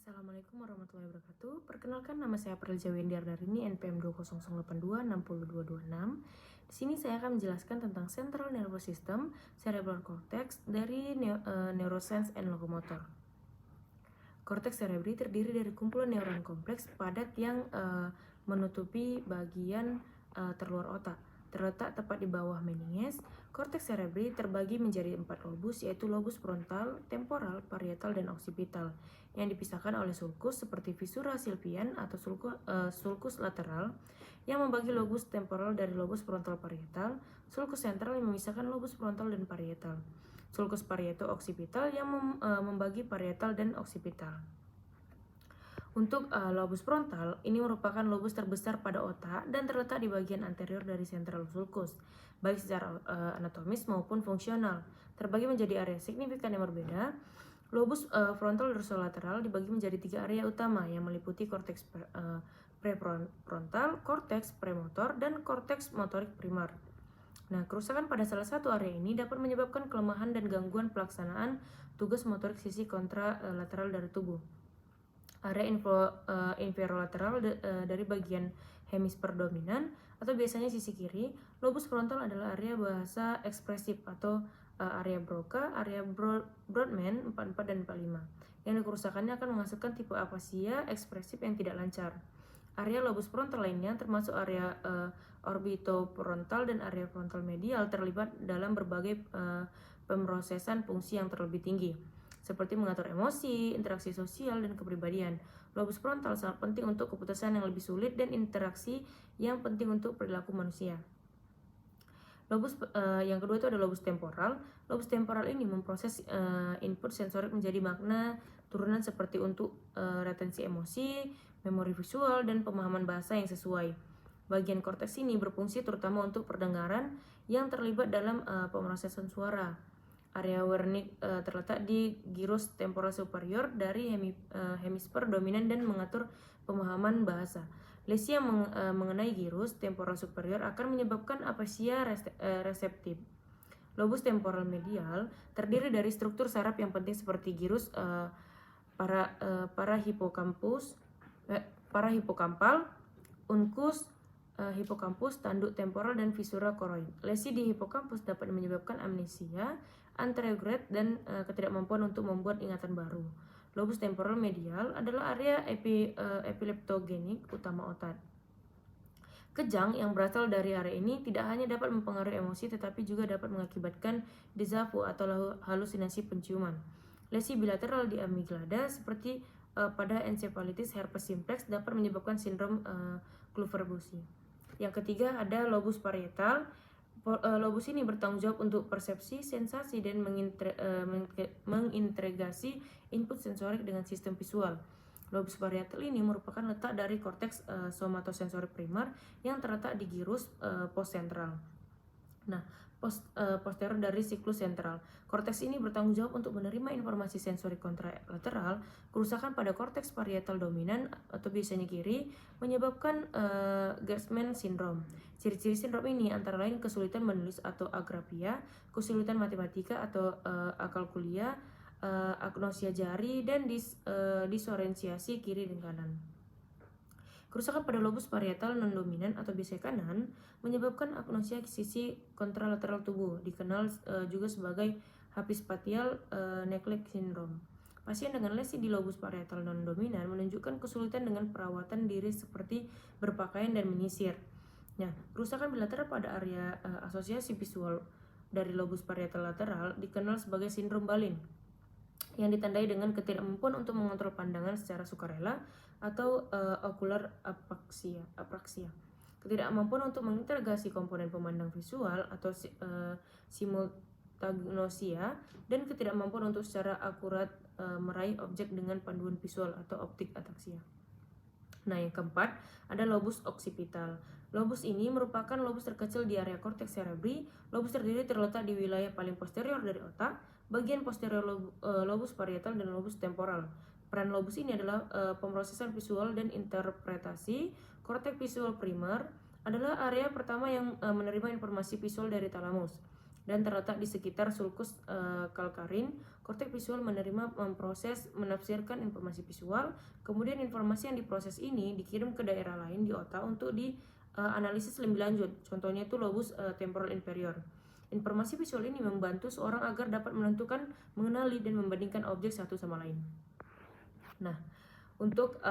Assalamualaikum warahmatullahi wabarakatuh. Perkenalkan, nama saya Prilja Wendiardarini, NPM 200826026. Di sini saya akan menjelaskan tentang Central Nervous System, Cerebral Cortex dari Neuroscience and Locomotor. Korteks cerebri terdiri dari kumpulan neuron kompleks padat yang menutupi bagian terluar otak. Terletak tepat di bawah meninges, korteks cerebri terbagi menjadi 4 lobus, yaitu lobus frontal, temporal, parietal, dan occipital, yang dipisahkan oleh sulcus seperti visura sylvian atau sulcus lateral yang membagi lobus temporal dari lobus frontal parietal, sulcus sentral yang memisahkan lobus frontal dan parietal, sulcus parieto-occipital yang membagi parietal dan occipital. Untuk lobus frontal, ini merupakan lobus terbesar pada otak dan terletak di bagian anterior dari sentral sulcus, baik secara anatomis maupun fungsional. Terbagi menjadi area signifikan yang berbeda. Lobus frontal dorsolateral dibagi menjadi 3 area utama yang meliputi korteks prefrontal, korteks premotor, dan korteks motorik primer. Nah, kerusakan pada salah satu area ini dapat menyebabkan kelemahan dan gangguan pelaksanaan tugas motorik sisi kontralateral dari tubuh. Area inferolateral dari bagian hemisfer dominan atau biasanya sisi kiri. Lobus frontal adalah area bahasa ekspresif atau area Broca, area Brodmann 44 dan 45. Yang kerusakannya akan menghasilkan tipe afasia ekspresif yang tidak lancar. Area lobus frontal lainnya termasuk area orbitofrontal dan area frontal medial terlibat dalam berbagai pemrosesan fungsi yang terlebih tinggi, seperti mengatur emosi, interaksi sosial, dan kepribadian. Lobus frontal sangat penting untuk keputusan yang lebih sulit dan interaksi yang penting untuk perilaku manusia. Lobus yang kedua itu ada lobus temporal. Lobus temporal ini memproses input sensorik menjadi makna turunan seperti untuk retensi emosi, memori visual, dan pemahaman bahasa yang sesuai. Bagian korteks ini berfungsi terutama untuk pendengaran yang terlibat dalam pemrosesan suara. Area Wernicke terletak di gyrus temporal superior dari hemisfer dominan dan mengatur pemahaman bahasa. Lesi yang mengenai gyrus temporal superior akan menyebabkan afasia reseptif. Lobus temporal medial terdiri dari struktur saraf yang penting seperti gyrus parahipokampal, uncus hipokampus, tanduk temporal, dan visura koroid. Lesi di hipokampus dapat menyebabkan amnesia, anterograde, dan ketidakmampuan untuk membuat ingatan baru. Lobus temporal medial adalah area epileptogenik utama otak. Kejang yang berasal dari area ini tidak hanya dapat mempengaruhi emosi tetapi juga dapat mengakibatkan déjà vu atau halusinasi penciuman. Lesi bilateral di amigdala seperti pada encephalitis herpes simplex dapat menyebabkan sindrom Kluver-Bucy. Yang ketiga ada lobus parietal. Lobus ini bertanggung jawab untuk persepsi, sensasi, dan mengintegrasi input sensorik dengan sistem visual. Lobus parietal ini merupakan letak dari korteks somatosensorik primer yang terletak di gyrus postsentral. Nah, posterior dari siklus sentral. Korteks ini bertanggung jawab untuk menerima informasi sensorik kontralateral. Kerusakan pada korteks parietal dominan atau biasanya kiri menyebabkan Gerstmann syndrome. Ciri-ciri sindrom ini antara lain kesulitan menulis atau agrafia, kesulitan matematika atau akalkulia, agnosia jari, dan disorientasi kiri dan kanan. Kerusakan pada lobus parietal non-dominan atau biasanya kanan menyebabkan agnosia sisi kontralateral tubuh, dikenal juga sebagai hapispatial neglect syndrome. Pasien dengan lesi di lobus parietal non-dominan menunjukkan kesulitan dengan perawatan diri seperti berpakaian dan menyisir. Nah, kerusakan bilateral pada area asosiasi visual dari lobus parietal lateral dikenal sebagai sindrom Balin, yang ditandai dengan ketidakmampuan untuk mengontrol pandangan secara sukarela atau ocular apraxia. Ketidakmampuan untuk mengintegrasi komponen pemandang visual atau simultagnosia, dan ketidakmampuan untuk secara akurat meraih objek dengan panduan visual atau optik ataksia. Nah, yang keempat ada lobus occipital. Lobus ini merupakan lobus terkecil di area korteks cerebri. Lobus terdiri terletak di wilayah paling posterior dari otak, bagian posterior lobus parietal, dan lobus temporal. Peran lobus ini adalah pemrosesan visual dan interpretasi. Korteks visual primer adalah area pertama yang menerima informasi visual dari talamus. dan terletak di sekitar sulcus kalkarin. Korteks visual menerima, memproses, menafsirkan informasi visual. Kemudian informasi yang diproses ini dikirim ke daerah lain di otak untuk dianalisis lebih lanjut. Contohnya itu lobus temporal inferior. Informasi visual ini membantu seorang agar dapat menentukan, mengenali, dan membandingkan objek satu sama lain. Nah, untuk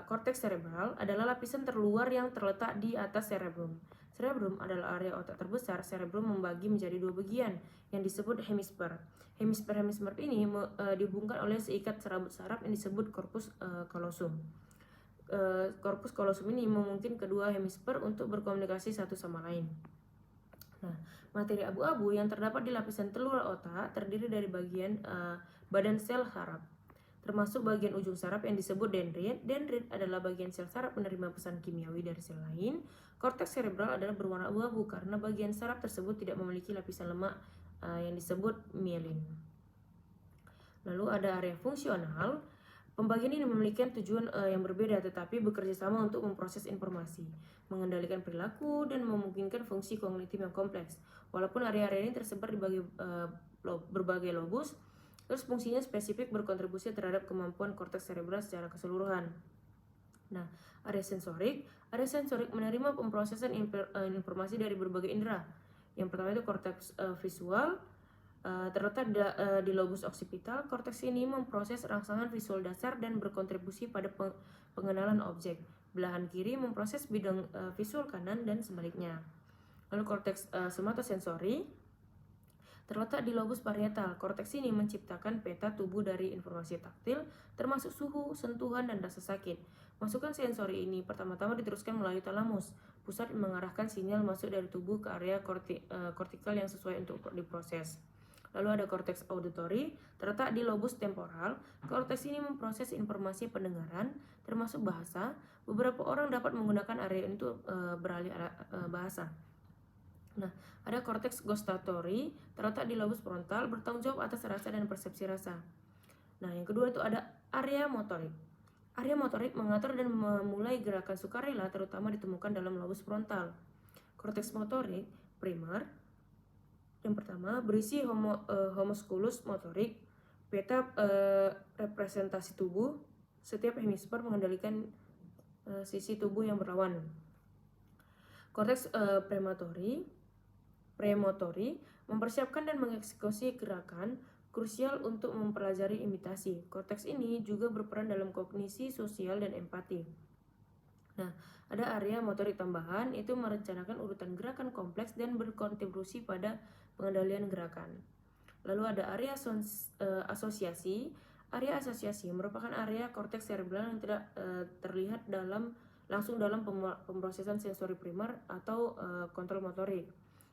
korteks cerebral adalah lapisan terluar yang terletak di atas cerebrum. Cerebrum adalah area otak terbesar. Cerebrum membagi menjadi dua bagian yang disebut hemisfer. Hemisfer ini dihubungkan oleh seikat serabut saraf yang disebut corpus callosum. Corpus callosum ini memungkinkan kedua hemisfer untuk berkomunikasi satu sama lain. Nah, materi abu-abu yang terdapat di lapisan telur otak terdiri dari bagian badan sel saraf, termasuk bagian ujung saraf yang disebut dendrit. Dendrit adalah bagian sel saraf penerima pesan kimiawi dari sel lain. Korteks cerebral adalah berwarna abu-abu karena bagian saraf tersebut tidak memiliki lapisan lemak yang disebut mielin. Lalu ada area fungsional. Pembagian ini memiliki tujuan yang berbeda tetapi bekerja sama untuk memproses informasi, mengendalikan perilaku, dan memungkinkan fungsi kognitif yang kompleks. Walaupun area-area ini tersebar di berbagai lobus, terus fungsinya spesifik berkontribusi terhadap kemampuan korteks cerebral secara keseluruhan. Nah, area sensorik menerima pemrosesan informasi dari berbagai indera. Yang pertama itu korteks visual, terletak di lobus occipital. Korteks ini memproses rangsangan visual dasar dan berkontribusi pada pengenalan objek. Belahan kiri memproses bidang visual kanan dan sebaliknya. Lalu korteks somatosensori terletak di lobus parietal. Korteks ini menciptakan peta tubuh dari informasi taktil, termasuk suhu, sentuhan, dan rasa sakit. Masukan sensori ini pertama-tama diteruskan melalui talamus, pusat mengarahkan sinyal masuk dari tubuh ke area kortikal yang sesuai untuk diproses. Lalu ada korteks auditory, terletak di lobus temporal. Korteks ini memproses informasi pendengaran, termasuk bahasa. Beberapa orang dapat menggunakan area ini untuk beralih bahasa. Nah, ada korteks gustatory, terletak di lobus frontal, bertanggung jawab atas rasa dan persepsi rasa. Nah, yang kedua itu ada area motorik. Area motorik mengatur dan memulai gerakan sukarela, terutama ditemukan dalam lobus frontal. Korteks motorik primer yang pertama berisi homusculus motorik, peta representasi tubuh. Setiap hemisfer mengendalikan sisi tubuh yang berlawan. Korteks premotori mempersiapkan dan mengeksekusi gerakan, krusial untuk mempelajari imitasi. Korteks ini juga berperan dalam kognisi sosial dan empati. Nah, ada area motorik tambahan, itu merencanakan urutan gerakan kompleks dan berkontribusi pada pengendalian gerakan. Lalu ada area asosiasi. Area asosiasi merupakan area korteks cerebral yang tidak terlihat langsung dalam pemrosesan sensori primer atau kontrol motorik.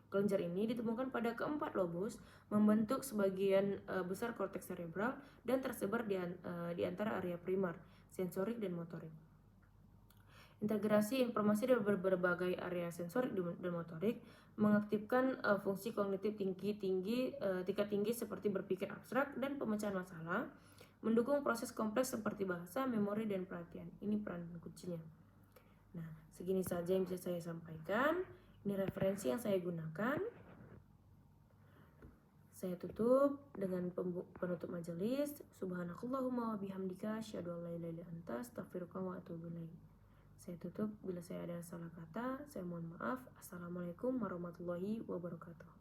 Kelenjar ini ditemukan pada keempat lobus, membentuk sebagian besar korteks cerebral dan tersebar di antara area primer, sensorik, dan motorik. Integrasi informasi dari berbagai area sensorik dan motorik mengaktifkan fungsi kognitif tingkat tinggi seperti berpikir abstrak dan pemecahan masalah, mendukung proses kompleks seperti bahasa, memori, dan perhatian. Ini peran kuncinya. Nah, segini saja yang bisa saya sampaikan. Ini referensi yang saya gunakan. Saya tutup dengan penutup majelis. Subhanakallahumma wa bihamdika asyhadu an la ilaha illa anta astaghfiruka wa atubu ilaik. Saya tutup bila saya ada salah kata, saya mohon maaf. Assalamualaikum warahmatullahi wabarakatuh.